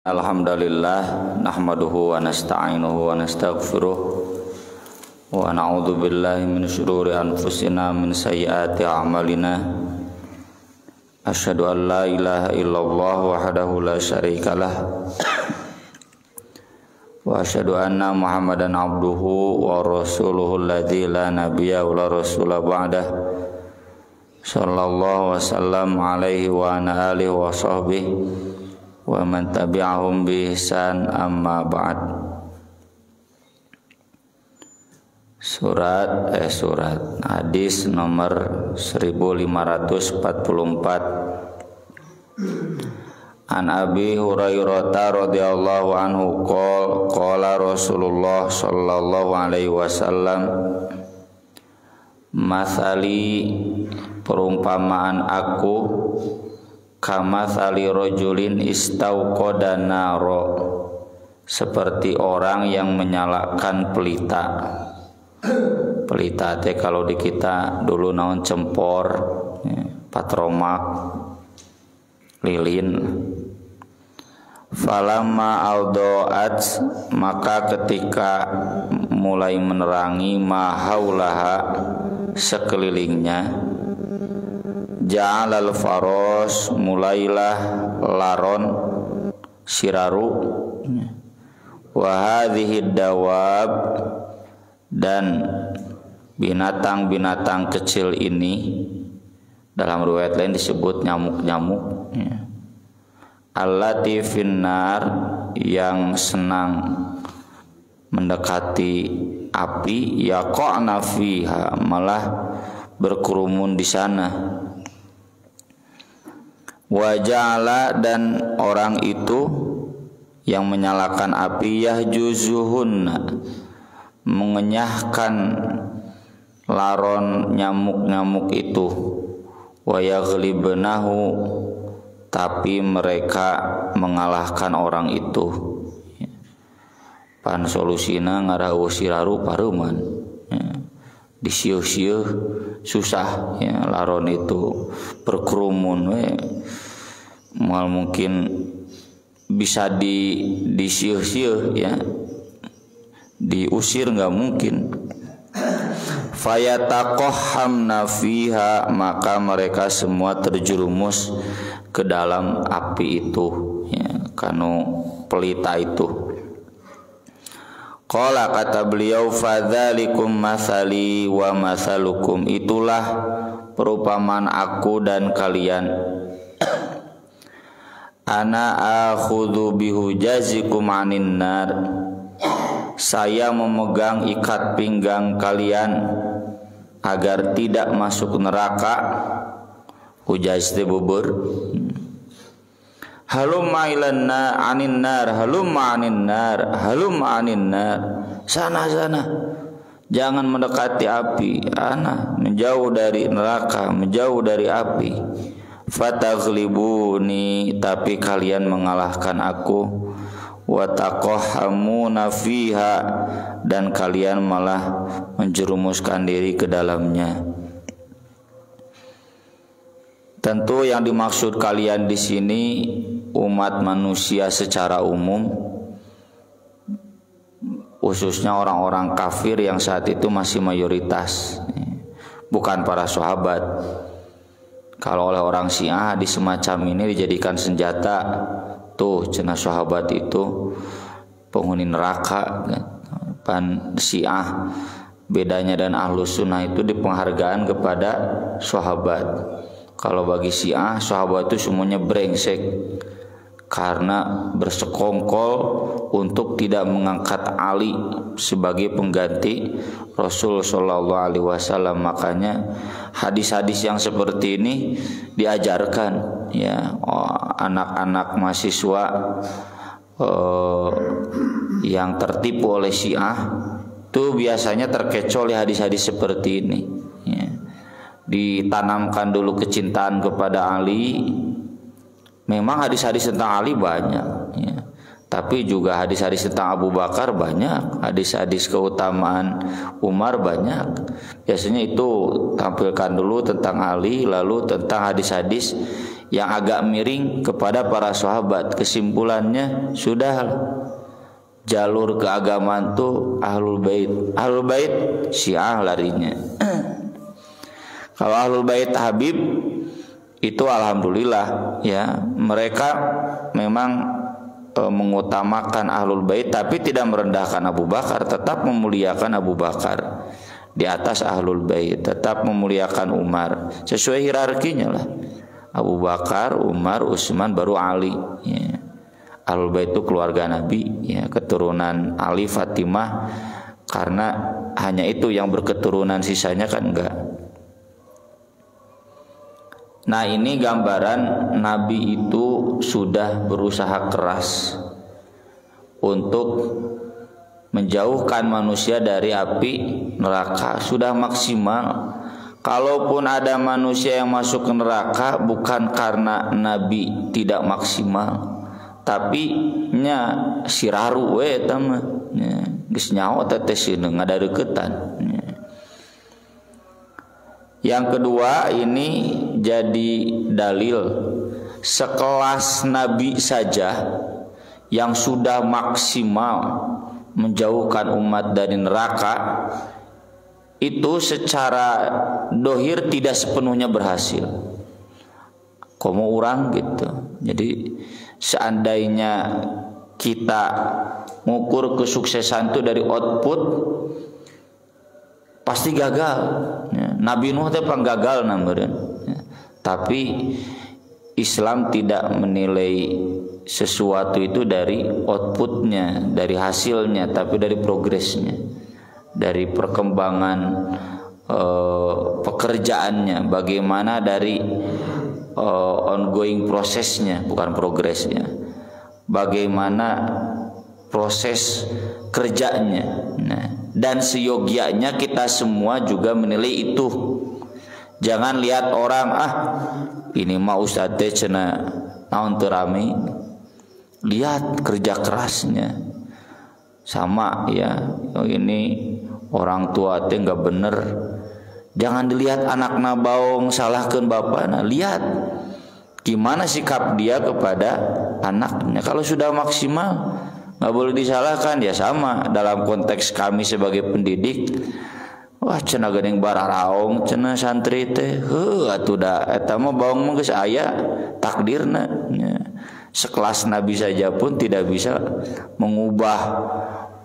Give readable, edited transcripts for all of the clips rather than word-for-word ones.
Alhamdulillah nahmaduhu wa nasta'inuhu wa nastaghfiruh wa na'udzu billahi min syururi anfusina min sayyiati a'malina asyhadu an la ilaha illallah wahdahu la syarikalah wa asyhadu anna muhammadan abduhu wa rasuluhu alladzi la nabiyya wa la rasula ba'dah sallallahu wasallam alaihi wa ala alihi wa sahbihi wa man tabi'ahum bi ihsan amma ba'd. Surat hadis nomor 1544. An Abi Hurairah radhiyallahu anhu qala Rasulullah sallallahu alaihi wasallam, masali perumpamaan aku kama sali rojulin istauqada naro, seperti orang yang menyalakan pelita. Pelita teh kalau di kita dulu naon cempor, patromak, lilin. Falamma audoat, maka ketika mulai menerangi mahaulaha sekelilingnya, ja'alal faros, mulailah laron siraru, wa hadhihi dawab, dan binatang-binatang kecil ini, dalam riwayat lain disebut nyamuk-nyamuk, allati finnar, yang senang mendekati api, yaqa'na fiha, malah berkerumun di sana. Waja'ala, dan orang itu yang menyalakan api, yahjuzuhunna, mengenyahkan laron nyamuk-nyamuk itu, wa yaghlibnahu, tapi mereka mengalahkan orang itu. Pan solusina ngarahu siraru paruman, disieuh-sieuh susah, laron itu berkerumun, mal mungkin bisa disieuh-sieuh, diusir nggak mungkin. Fayataqahhamna fiha, maka mereka semua terjerumus ke dalam api itu, kanu pelita itu. Qala, kata beliau, fadzalikum masali wa masalukum, itulah perumpamaan aku dan kalian. Ana akhudhu bihujazikum anin nar, saya memegang ikat pinggang kalian agar tidak masuk neraka. Hujaz teh bubur. Halumma ilanna anin nar, halumma anin nar, halumma anin nar. Sana, jangan mendekati api, ana menjauh dari neraka, menjauh dari api. Fataghlibuni, tapi kalian mengalahkan aku. Wataqahhamuna fiha, dan kalian malah menjerumuskan diri ke dalamnya. Tentu yang dimaksud kalian di sini umat manusia secara umum, khususnya orang-orang kafir yang saat itu masih mayoritas, bukan para sahabat. Kalau oleh orang Syiah di semacam ini dijadikan senjata, tuh cenah sahabat itu penghuni neraka. Pan Syiah bedanya dan Ahlus Sunnah itu di penghargaan kepada sahabat. Kalau bagi Syiah, sahabat itu semuanya brengsek karena bersekongkol untuk tidak mengangkat Ali sebagai pengganti Rasul Shallallahu Alaihi Wasallam. Makanya hadis-hadis yang seperti ini diajarkan, anak-anak mahasiswa yang tertipu oleh Syiah itu biasanya terkecoh oleh hadis-hadis seperti ini. Ditanamkan dulu kecintaan kepada Ali. Memang hadis-hadis tentang Ali banyak, tapi juga hadis-hadis tentang Abu Bakar banyak, hadis-hadis keutamaan Umar banyak. Biasanya itu tampilkan dulu tentang Ali, lalu tentang hadis-hadis yang agak miring kepada para sahabat. Kesimpulannya sudah jalur keagamaan tuh Ahlul Bait. Ahlul Bait Syiah larinya. Kalau Ahlul Bait Habib itu alhamdulillah ya, mereka memang mengutamakan Ahlul Bait tapi tidak merendahkan Abu Bakar, tetap memuliakan Abu Bakar di atas Ahlul Bait, tetap memuliakan Umar sesuai hierarkinya lah. Abu Bakar, Umar, Utsman, baru Ali ya. Ahlul Bait itu keluarga Nabi ya, keturunan Ali, Fatimah, karena hanya itu yang berketurunan, sisanya kan enggak. Nah, ini gambaran Nabi itu sudah berusaha keras untuk menjauhkan manusia dari api neraka, sudah maksimal. Kalaupun ada manusia yang masuk ke neraka bukan karena Nabi tidak maksimal, tapi nya siraru we eta mah geus nyaho teh sieun ngadareukeutan. Yang kedua, ini jadi dalil sekelas Nabi saja yang sudah maksimal menjauhkan umat dari neraka, itu secara dohir tidak sepenuhnya berhasil. Komo orang gitu. Jadi seandainya kita mengukur kesuksesan itu dari output, pasti gagal ya. Nabi Nuh teh panggagal nameureun ya. Tapi Islam tidak menilai sesuatu itu dari outputnya, dari hasilnya, tapi dari progresnya, dari perkembangan pekerjaannya, bagaimana dari ongoing prosesnya, bukan progresnya, bagaimana proses kerjanya. Nah, dan seyogianya kita semua juga menilai itu. Jangan lihat orang, ini mah ustadz teh cenah naon teu rame. Lihat kerja kerasnya. Sama ya, ini orang tua teh enggak bener. Jangan dilihat anakna baong salahkeun bapana. Lihat gimana sikap dia kepada anaknya. Kalau sudah maksimal nggak boleh disalahkan ya. Sama dalam konteks kami sebagai pendidik, wah cenah geuning bararaong cenah santri teh atuh da eta mah baong mah geus aya takdirna ya. Sekelas Nabi saja pun tidak bisa mengubah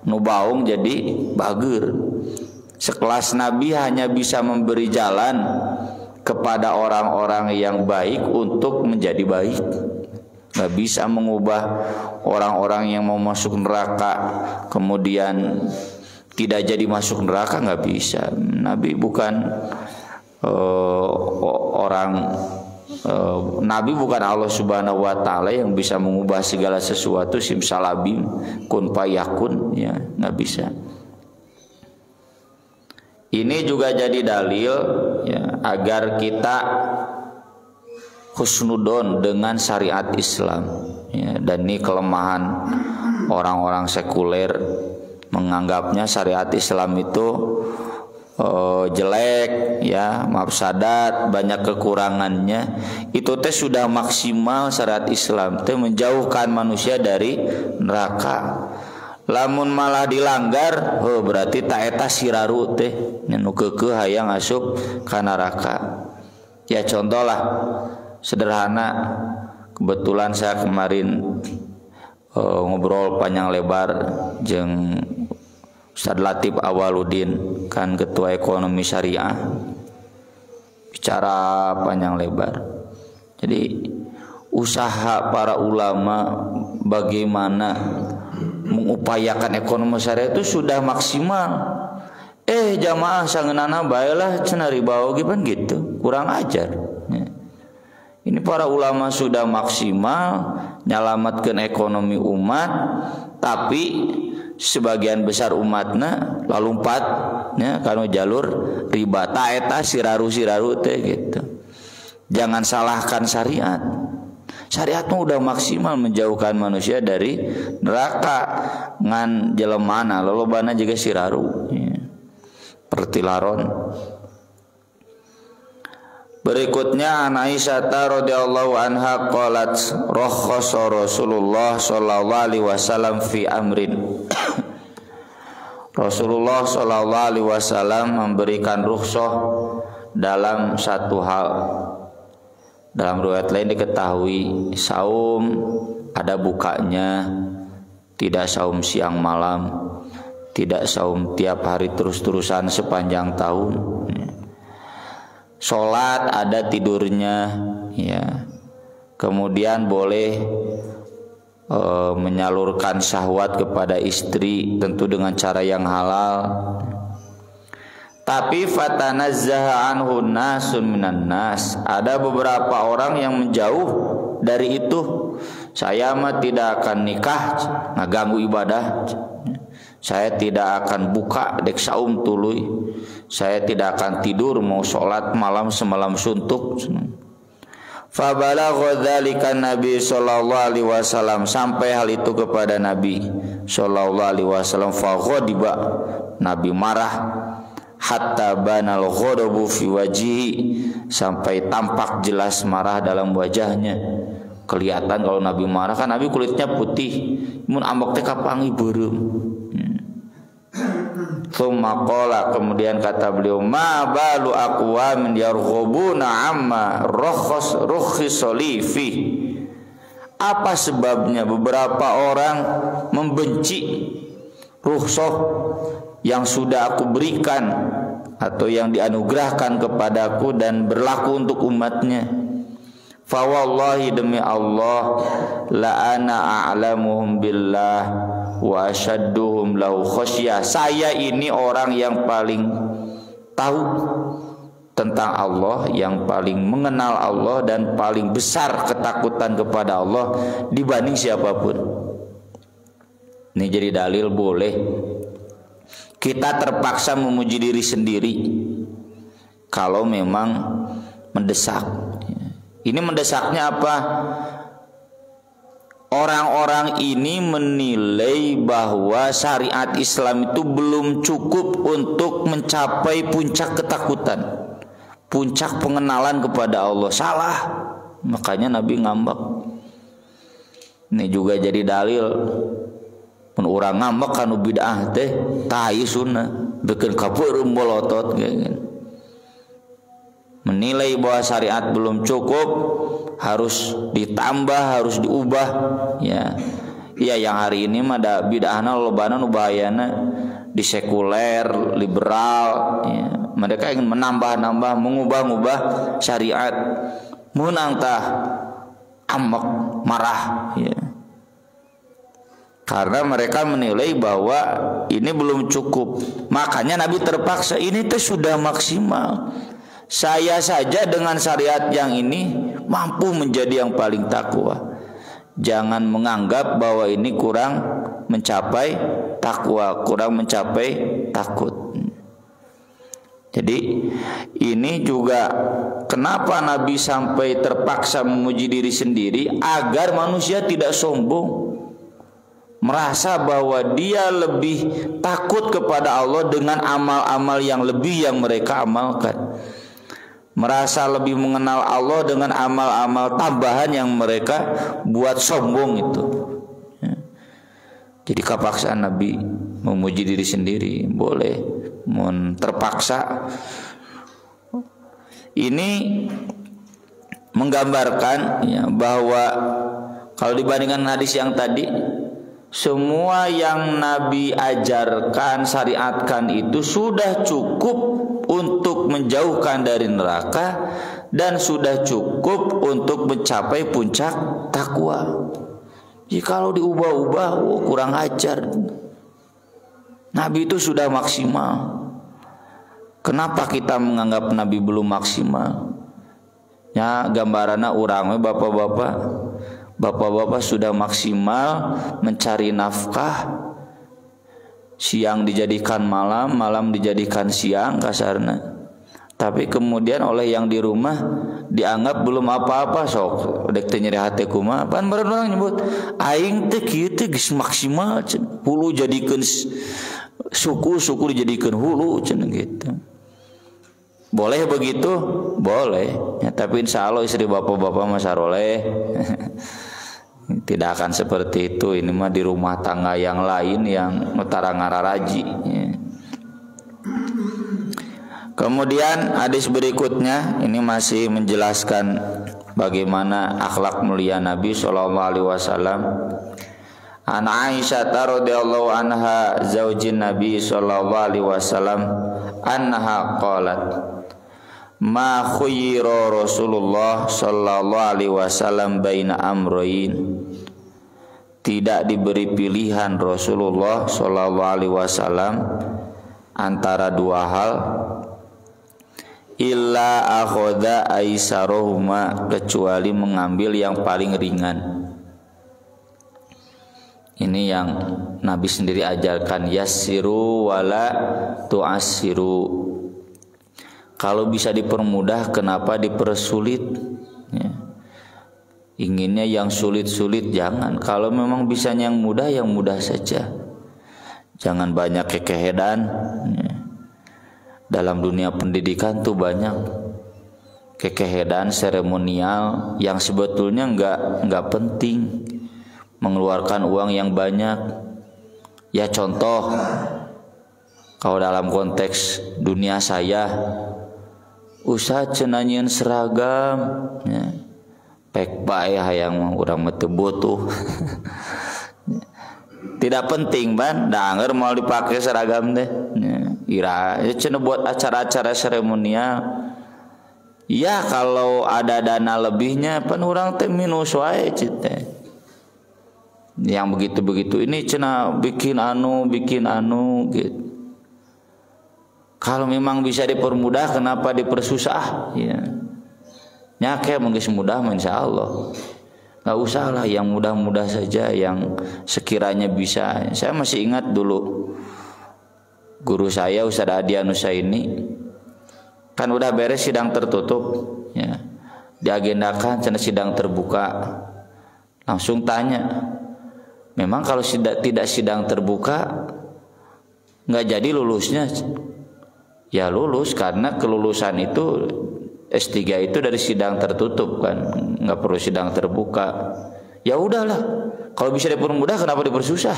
nu baong jadi bager. Sekelas Nabi hanya bisa memberi jalan kepada orang-orang yang baik untuk menjadi baik. Nggak bisa mengubah orang-orang yang mau masuk neraka kemudian tidak jadi masuk neraka, nggak bisa. Nabi bukan Nabi bukan Allah Subhanahu wa taala yang bisa mengubah segala sesuatu simsalabim kun fayakun ya, nggak bisa. Ini juga jadi dalil ya, agar kita husnudon dengan syariat Islam ya. Dan ini kelemahan orang-orang sekuler, menganggapnya syariat Islam itu jelek ya, mafsadat, banyak kekurangannya. Itu teh sudah maksimal syariat Islam teh menjauhkan manusia dari neraka. Lamun malah dilanggar, berarti ta eta siraru teh nu keukeuh hayang asup ka neraka. Ya contoh lah sederhana, kebetulan saya kemarin ngobrol panjang lebar jeung Ustaz Latif Awaludin, kan ketua ekonomi syariah, bicara panjang lebar. Jadi usaha para ulama bagaimana mengupayakan ekonomi syariah itu sudah maksimal. Jamaah sangeunana bae lah cenah riba oge pan gitu, kurang ajar. Ini para ulama sudah maksimal nyalamatkeun ekonomi umat, tapi sebagian besar umatna lalumpat ya kana jalur riba. Ta eta siraru-siraru teh gitu. Jangan salahkan syariat. Syariat mah udah maksimal menjauhkan manusia dari neraka. Ngan jelemana lolobana juga siraru ya. Pertilaron. Berikutnya an Aisyah radhiyallahu anha qalat rakhasa Rasulullah sallallahu alaihi wasallam fi amrin. Rasulullah sallallahu alaihi wasallam memberikan rukhsah dalam satu hal. Dalam riwayat lain diketahui saum ada bukanya, tidak saum siang malam, tidak saum tiap hari terus-terusan sepanjang tahun. Sholat ada tidurnya, ya. Kemudian boleh menyalurkan syahwat kepada istri, tentu dengan cara yang halal. Tapi fatanazzaha anhu nasun minan nas, ada beberapa orang yang menjauh dari itu. Saya mah tidak akan nikah ngaganggu ibadah. Saya tidak akan buka dek saum tuluy. Saya tidak akan tidur mau sholat malam semalam suntuk. Fa balagha dzalika Nabi sallallahu alaihi wasallam, sampai hal itu kepada Nabi sallallahu alaihi wasallam. Fa ghadiba, Nabi marah, hatta banal ghadabu fi wajhihi, sampai tampak jelas marah dalam wajahnya. Kelihatan kalau Nabi marah, kan Nabi kulitnya putih, mun ambek teh kapangi beureum. Tsumma qala, kemudian kata beliau, ma balu aqwamin yarghubuna amma rukhisa li fi. Apa sebabnya beberapa orang membenci rukhsah yang sudah aku berikan atau yang dianugerahkan kepadaku dan berlaku untuk umatnya. Fa wallahi, demi Allah, la ana a'lamuhum billah wa asyadduhum lahu khasyah. Saya ini orang yang paling tahu tentang Allah, yang paling mengenal Allah dan paling besar ketakutan kepada Allah dibanding siapapun. Ini jadi dalil boleh kita terpaksa memuji diri sendiri kalau memang mendesak. Ini mendesaknya apa? Orang-orang ini menilai bahwa syariat Islam itu belum cukup untuk mencapai puncak ketakutan, puncak pengenalan kepada Allah. Salah. Makanya Nabi ngambek. Ini juga jadi dalil. Mun urang ngambek kanu bid'ah teh tai sunnah, bikin kapeureum bolotot gitu. Menilai bahwa syariat belum cukup, harus ditambah, harus diubah, ya. Iya, yang hari ini mah ada bid'ahna lobana nu bahayana di sekuler, liberal, ya. Mereka ingin menambah-nambah, mengubah-ubah syariat. Munang tah amek, marah, ya. Karena mereka menilai bahwa ini belum cukup. Makanya Nabi terpaksa, ini teh sudah maksimal. Saya saja dengan syariat yang ini mampu menjadi yang paling takwa. Jangan menganggap bahwa ini kurang mencapai takwa, kurang mencapai takut. Jadi ini juga kenapa Nabi sampai terpaksa memuji diri sendiri, agar manusia tidak sombong, merasa bahwa dia lebih takut kepada Allah dengan amal-amal yang lebih yang mereka amalkan, merasa lebih mengenal Allah dengan amal-amal tambahan yang mereka buat sombong itu. Jadi kepaksaan Nabi memuji diri sendiri boleh, terpaksa. Ini menggambarkan, ya, bahwa kalau dibandingkan hadis yang tadi, semua yang Nabi ajarkan, syariatkan itu sudah cukup untuk menjauhkan dari neraka dan sudah cukup untuk mencapai puncak takwa. Jika kalau diubah-ubah, kurang ajar. Nabi itu sudah maksimal. Kenapa kita menganggap Nabi belum maksimal? Ya, gambarannya urang bapak-bapak sudah maksimal mencari nafkah. Siang dijadikan malam, malam dijadikan siang kasarna. Tapi kemudian oleh yang di rumah dianggap belum apa-apa, sok dek teh nyeri hate kumaha. Pan baru orang nyebut aing teh kieu teh geus maksimal cenah. Hulu jadikeun suku dijadikeun hulu cenah gitu. Boleh begitu? Boleh. Ya, tapi insya Allah istri bapak-bapak mah saroleh. Tidak akan seperti itu. Ini mah di rumah tangga yang lain yang nutara ngararaji. Ya. Kemudian hadis berikutnya ini masih menjelaskan bagaimana akhlak mulia Nabi SAW. An Aisyah radhiyallahu anha zaujin Nabi SAW annaha qalat ma khuyira Rasulullah sallallahu alaihi wasallam baina amrayn. Tidak diberi pilihan Rasulullah sallallahu alaihi wasallam antara dua hal illa akhadha aisarohuma, kecuali mengambil yang paling ringan. Ini yang Nabi sendiri ajarkan, yassiru wala tu'assiru. Kalau bisa dipermudah, kenapa dipersulit? Ya. Inginnya yang sulit-sulit jangan. Kalau memang bisa yang mudah saja. Jangan banyak kekehedan. Ya. Dalam dunia pendidikan tuh banyak kekehedan seremonial yang sebetulnya nggak penting, mengeluarkan uang yang banyak. Ya contoh, kalau dalam konteks dunia saya, usah cenanyeun seragam, ya. Pek bae hayang mah urang mah teu butuh. Tidak penting ban, danger mau dipakai seragam deh. Ya, ira cenah buat acara-acara seremonial. Ya kalau ada dana lebihnya pan urang teh minus wae cite. Yang begitu-begitu ini cenah bikin anu gitu. Kalau memang bisa dipermudah, kenapa dipersusah? Ya, nyake mungkin semudah, insya Allah. Nggak usah lah, yang mudah-mudah saja, yang sekiranya bisa. Saya masih ingat dulu guru saya Ustaz Adi Anusaini, kan udah beres sidang tertutup, ya, diagendakan cenah sidang terbuka. Langsung tanya, memang kalau tidak sidang terbuka nggak jadi lulusnya? Ya lulus, karena kelulusan itu S3 itu dari sidang tertutup kan, nggak perlu sidang terbuka. Ya udahlah, kalau bisa dipermudah kenapa dipersusah?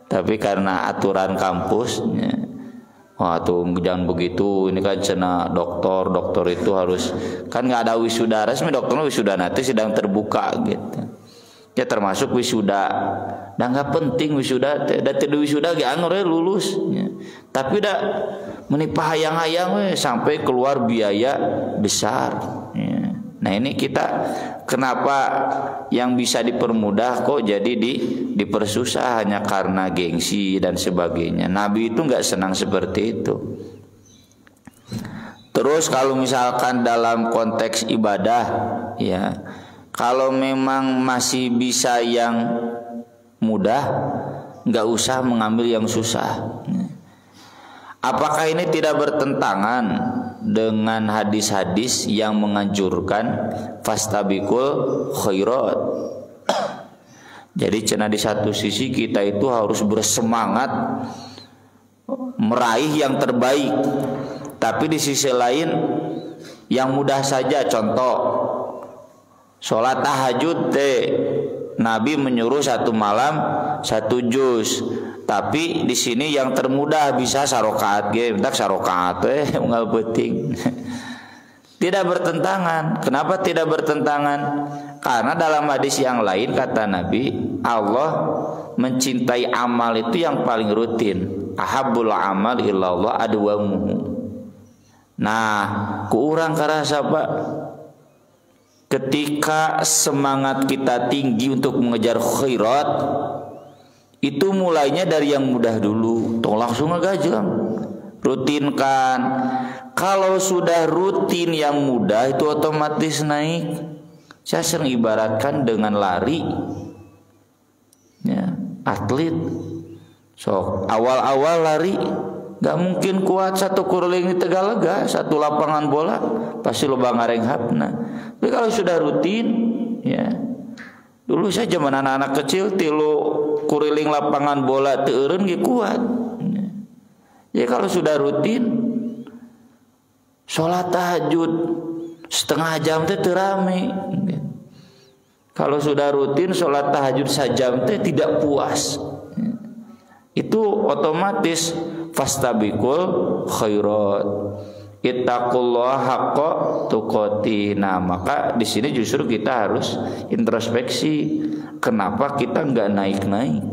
Tapi karena aturan kampusnya, wah tuh jangan begitu. Ini kan cina dokter itu harus, kan nggak ada wisuda resmi, dokternya wisuda nanti sidang terbuka gitu. Ya termasuk wisuda, dan nggak penting wisuda, tidak wisuda gak anggur lulus. Ya. Tapi udah menipah hayang-hayang sampai keluar biaya besar. Ya. Nah ini kita kenapa yang bisa dipermudah kok jadi dipersusah hanya karena gengsi dan sebagainya. Nabi itu nggak senang seperti itu. Terus kalau misalkan dalam konteks ibadah, ya. Kalau memang masih bisa yang mudah, nggak usah mengambil yang susah. Apakah ini tidak bertentangan dengan hadis-hadis yang menganjurkan fastabiqul khairat? Jadi cenah di satu sisi kita itu harus bersemangat meraih yang terbaik, tapi di sisi lain yang mudah saja. Contoh, sholat tahajud Nabi menyuruh satu malam 1 juz, tapi di sini yang termudah bisa sarokaat tak sarokaat unggal penting. Tidak bertentangan. Kenapa tidak bertentangan? Karena dalam hadis yang lain kata Nabi, Allah mencintai amal itu yang paling rutin. Ahabbul amal illallah adwamuhu. Nah, ku urang karasa Pak, ketika semangat kita tinggi untuk mengejar khairat, itu mulainya dari yang mudah dulu. Tong langsung ngegajang, rutinkan. Kalau sudah rutin yang mudah itu otomatis naik. Saya sering ibaratkan dengan lari, ya, atlet. So awal-awal lari gak mungkin kuat satu kurling di Tegalega, satu lapangan bola pasti loba ngarenghapna. Tapi kalau sudah rutin, ya. Dulu saya zaman anak-anak kecil tilu kuriling lapangan bola teu eureun ge kuat. Ya kalau sudah rutin, Sholat tahajud setengah jam teh terame. Kalau sudah rutin sholat tahajud sajam teh tidak puas. Itu otomatis fastabiqul khairat. Ittaqullaha haqqa tuqatih. Nah, maka di sini justru kita harus introspeksi. Kenapa kita nggak naik-naik?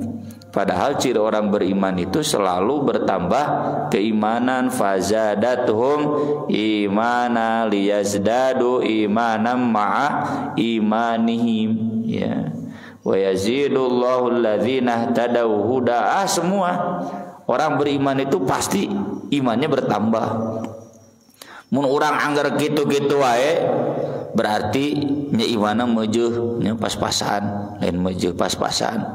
Padahal ciri orang beriman itu selalu bertambah keimanan. Fazadatuhum imana liyazdadu imanam ma'a imanihim, ya. Wa yazidullahu alladzina ihtadaw huda. Semua orang beriman itu pasti imannya bertambah. Mun urang anggar gitu-gitu wae berarti nya imanna meujuh, nya pas-pasan, lain meujuh pas-pasan,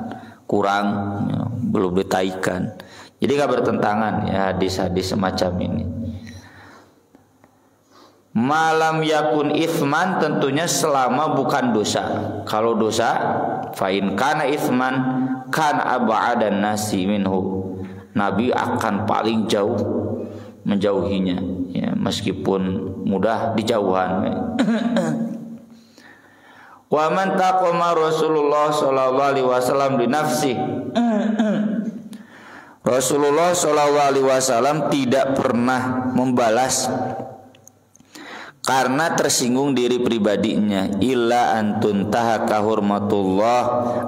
kurang, ya, belum ditaikan. Jadi gak bertentangan ya hadis-hadis semacam ini. Malam yakun ithman, tentunya selama bukan dosa. Kalau dosa, fa in kana ithman kan ab'adan nasi minhu. Nabi akan paling jauh menjauhinya, ya, meskipun mudah dijauhan. Wa man taqama Rasulullah sallallahu alaihi wasallam li nafsi. Rasulullah sallallahu alaihi wasallam tidak pernah membalas karena tersinggung diri pribadinya, illa antun tahaka hurmatullah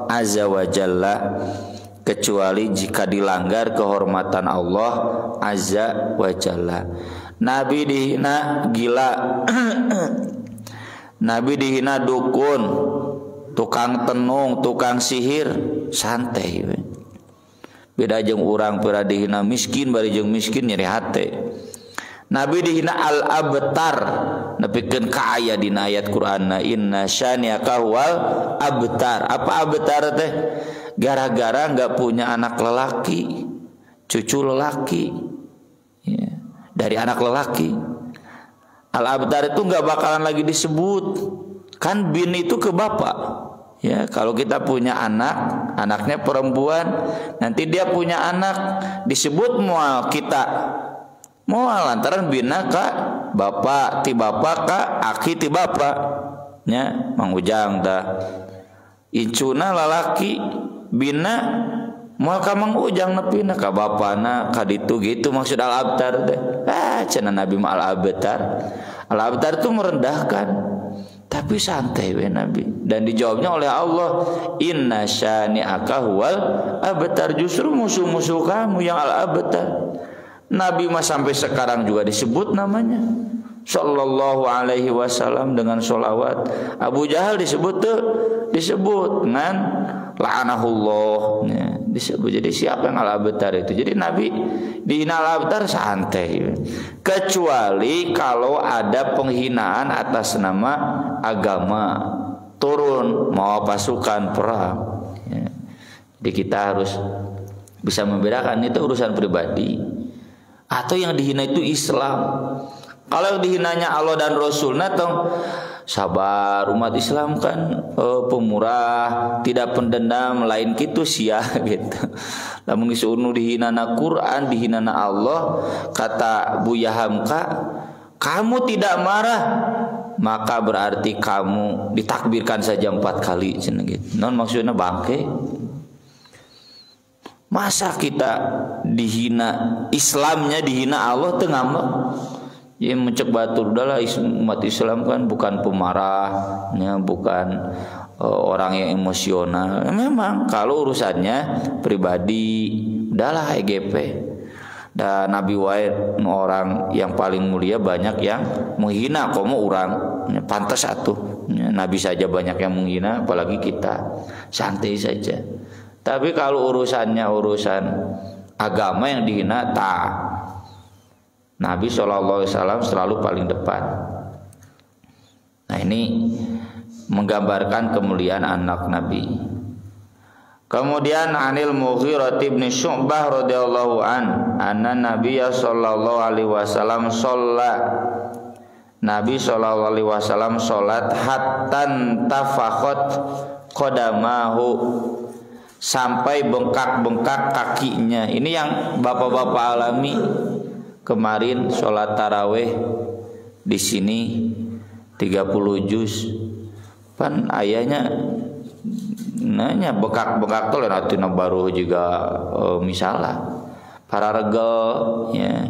azza wa jalla, kecuali jika dilanggar kehormatan Allah azza wa jalla. Nabi dihina gila, Nabi dihina dukun, tukang tenung, tukang sihir, santai. Beda jeung urang pura dihina miskin, bari jeung miskin nyeri hate. Nabi dihina al-abtar, nepikeun ka aya dina ayat Qur'anna, inna syani'aka wal abtar. Apa abtar teh? Gara-gara enggak punya anak lelaki, cucu lelaki, ya, dari anak lelaki. Al-abtar itu enggak bakalan lagi disebut. Kan bin itu ke bapak. Ya, kalau kita punya anak, anaknya perempuan, nanti dia punya anak, disebut mual kita. Mual lantaran bina ka bapak, ti bapak ka aki ti bapak. Nya Mang Ujang tah. Incuna lalaki bina moal ka Mang Ujang nepina ka bapana ka ditu gitu maksud al-abtar teh. Cenah Nabi mah al-abtar. Al-abtar itu merendahkan, tapi santai we Nabi. Dan dijawabnya oleh Allah, inna syani'aka huwal abtar, justru musuh-musuh kamu yang al-abtar. Nabi mah sampai sekarang juga disebut namanya sallallahu alaihi wasallam dengan sholawat. Abu Jahal disebut tuh, disebut dengan la'anahullah, ya, disebut. Jadi siapa yang al-abtar itu? Jadi Nabi dihina al-abtar santai, kecuali kalau ada penghinaan atas nama agama, turun mau pasukan perang, ya. Jadi kita harus bisa membedakan itu urusan pribadi atau yang dihina itu Islam. Kalau yang dihinanya Allah dan Rasulnya, tong sabar, umat Islam kan pemurah, tidak pendendam, lain gitu sia gitu. Lamun disuruh dihinana Quran, dihinana Allah, kata Buya Hamka, kamu tidak marah, maka berarti kamu ditakbirkan saja 4 kali gitu. Non maksudnya bangke. Masa kita dihina, Islamnya dihina Allah teu ngambek. Ya mencek batur udahlah, umat Islam kan bukan pemarah, ya, bukan orang yang emosional. Memang kalau urusannya pribadi udahlah EGP. Dan Nabi wae orang yang paling mulia banyak yang menghina komo orang, ya, pantas satu. Ya, Nabi saja banyak yang menghina, apalagi kita. Santai saja. Tapi kalau urusannya urusan agama yang dihina, Nabi SAW selalu paling depan. Nah ini menggambarkan kemuliaan anak Nabi. Kemudian Anil Mughirah bin Syu'bah radhiyallahu anna Nabiyya sallallahu alaihi wasallam sholat. Nabi sallallahu alaihi wasallam sholat hattan tafakhot qadamahu, sampai bengkak-bengkak kakinya. Ini yang bapak-bapak alami kemarin sholat taraweh di sini 30 juz. Pan ayahnya nanya bekak-bekak tuh lain baru juga misalnya para regel ya,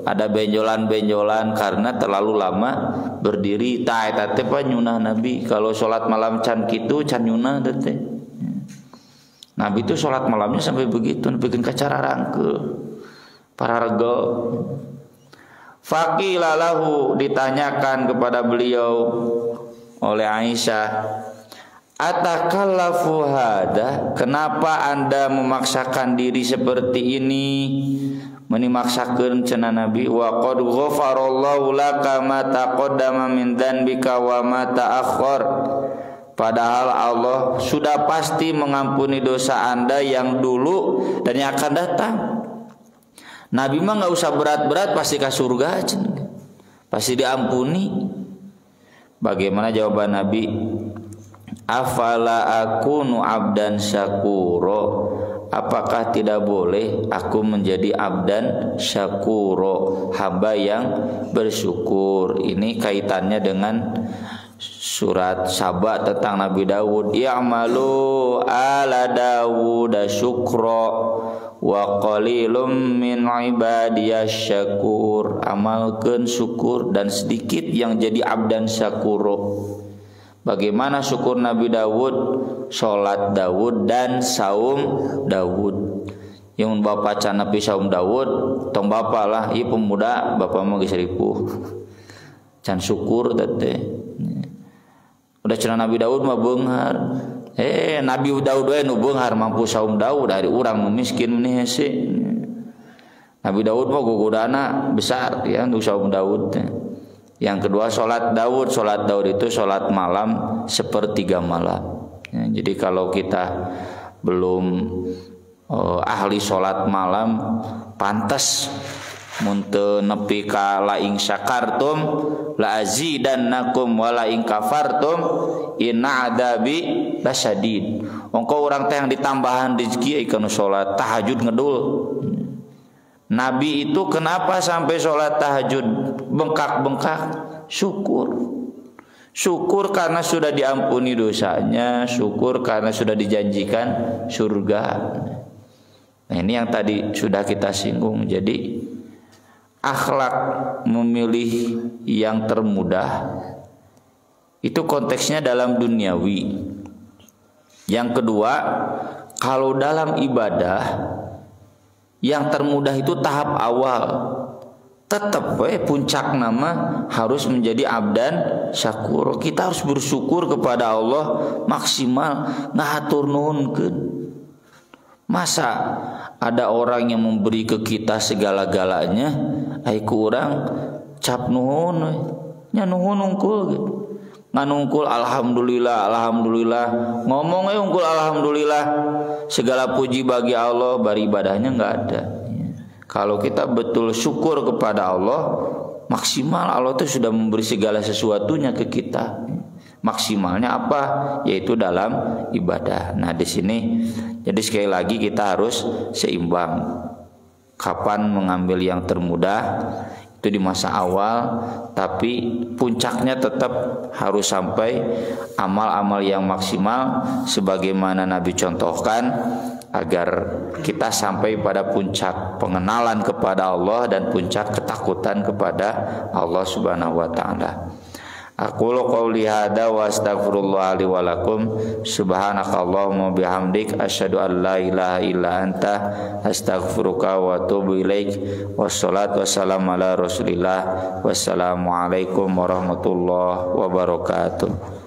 ada benjolan-benjolan karena terlalu lama berdiri. Eta teh nyunah Nabi kalau sholat malam can kitu can nyunah teh. Nabi itu sholat malamnya sampai begitu bikin kacara rangke para regel. Faqila lahu, ditanyakan kepada beliau oleh Aisyah, atakallafu hada, kenapa anda memaksakan diri seperti ini? Menimaksakeun cenah Nabi, wa qad ghafarallahu laka ma taqaddama min dzanbika wa ma ta'akhkhar, padahal Allah sudah pasti mengampuni dosa anda yang dulu dan yang akan datang. Nabi mah nggak usah berat-berat pasti ke surga, pasti diampuni. Bagaimana jawaban Nabi? Afala akunu abdan syakuro, apakah tidak boleh aku menjadi abdan syakuro, hamba yang bersyukur. Ini kaitannya dengan surat Saba tentang Nabi Dawud. Ya'malu ala Dawud syukra wa qalilum min ibadiyasy syakur, amalkeun syukur dan sedikit yang jadi abdan syakuro. Bagaimana syukur Nabi Dawud? Sholat Dawud dan saum Dawud. Yang bapak can Nabi saum Dawud, tong bapak lah, ieu pemuda bapak mah geus ripuh. Can syukur teh. Udah cenah Nabi Dawud mah beunghar. Nabi Daud we nu beunghar mampu saum Daud dari urang nu miskin meni hese. Nabi Daud mah gogodana besar ya untuk saum Daud. Yang kedua sholat Daud itu sholat malam sepertiga malam. Ya, jadi kalau kita belum ahli sholat malam, pantas munte nepi ka la ing syakartum la azidannakum wa la ing kafartum inna adabi lasyadid. Ongko urang teh yang ditambahan rezeki aya kana salat tahajud ngedul. Nabi itu kenapa sampai sholat tahajud bengkak-bengkak? Syukur karena sudah diampuni dosanya, syukur karena sudah dijanjikan surga. Nah, ini yang tadi sudah kita singgung. Jadi akhlak memilih yang termudah itu konteksnya dalam duniawi. Yang kedua, kalau dalam ibadah yang termudah itu tahap awal. Tetap puncak nama harus menjadi abdan syakur. Kita harus bersyukur kepada Allah maksimal, ngatur nuhunkeun. Masa ada orang yang memberi ke kita segala-galanya, ai ku urang cap nuhun nya nuhun ungkul gitu. Nganungkul alhamdulillah, ngomong ungkul alhamdulillah, segala puji bagi Allah, baribadahnya enggak ada. Kalau kita betul syukur kepada Allah, maksimal Allah itu sudah memberi segala sesuatunya ke kita. Maksimalnya apa? Yaitu dalam ibadah. Nah, di sini jadi sekali lagi kita harus seimbang. Kapan mengambil yang termudah? Itu di masa awal, tapi puncaknya tetap harus sampai amal-amal yang maksimal sebagaimana Nabi contohkan, agar kita sampai pada puncak pengenalan kepada Allah dan puncak ketakutan kepada Allah Subhanahu wa taala. Aqulu qouli hada wa astaghfirullah li wa lakum. Subhanakallahumma bihamdik asyhadu an la ilaha illa anta astaghfiruka wa atubu ilaik. Wassalatu wassalamu ala Rasulillah. Wassalamu alaikum warahmatullahi wabarakatuh.